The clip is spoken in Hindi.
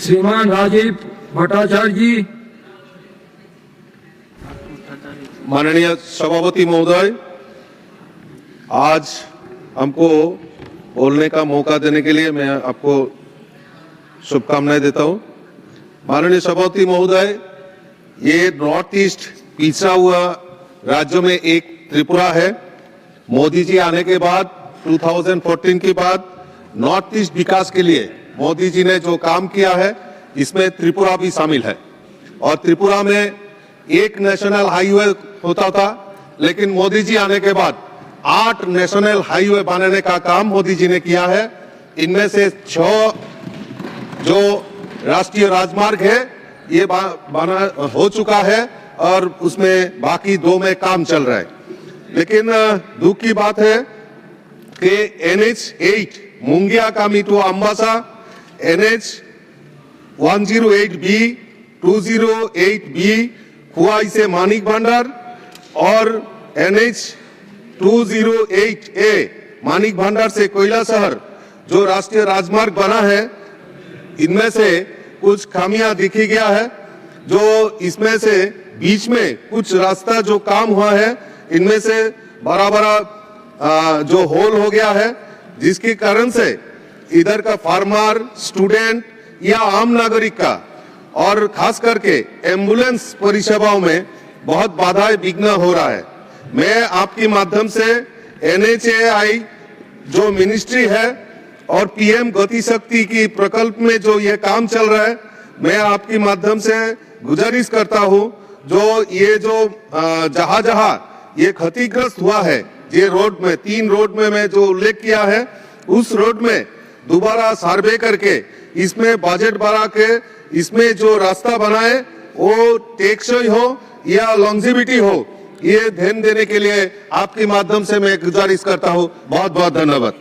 श्रीमान राजीव भट्टाचार्य जी। माननीय सभापति महोदय, आज हमको बोलने का मौका देने के लिए मैं आपको शुभकामनाएं देता हूं। माननीय सभापति महोदय, ये नॉर्थ ईस्ट पिछड़ा हुआ राज्यों में एक त्रिपुरा है। मोदी जी आने के बाद 2014 के बाद नॉर्थ ईस्ट विकास के लिए मोदी जी ने जो काम किया है इसमें त्रिपुरा भी शामिल है। और त्रिपुरा में एक नेशनल हाईवे होता था, लेकिन मोदी जी आने के बाद 8 नेशनल हाईवे बनाने का काम मोदी जी ने किया है। इनमें से 6 जो राष्ट्रीय राजमार्ग है ये बना हो चुका है और उसमें बाकी 2 में काम चल रहा है। लेकिन दुख की बात है कि NH8 मुंगिया कामी to Ambassa, NH 108B 208B खुआई से मानिक भंडार और NH 208A मानिक भंडार से कोयला शहर जो राष्ट्रीय राजमार्ग बना है, इनमें से कुछ खामियां दिखी गया है। जो इसमें से बीच में कुछ रास्ता जो काम हुआ है, इनमें से बड़ा बड़ा जो होल हो गया है, जिसके कारण से इधर का फार्मर, स्टूडेंट या आम नागरिक का और खास करके एम्बुलेंस परिसेवाओं में बहुत बाधाएं विघ्न हो रहा है। मैं आपके माध्यम से NHAI जो मिनिस्ट्री है और PM गति शक्ति की प्रकल्प में जो ये काम चल रहा है, मैं आपके माध्यम से गुजारिश करता हूं, जो ये जो जहां ये क्षतिग्रस्त हुआ है, ये रोड में 3 रोड में मैं जो उल्लेख किया है, उस रोड में दोबारा सर्वे करके इसमें बजट बढ़ा के इसमें जो रास्ता बनाए वो टेक्सई हो या लॉन्जिविटी हो, ये ध्यान देने के लिए आपके माध्यम से मैं गुजारिश करता हूं। बहुत बहुत धन्यवाद।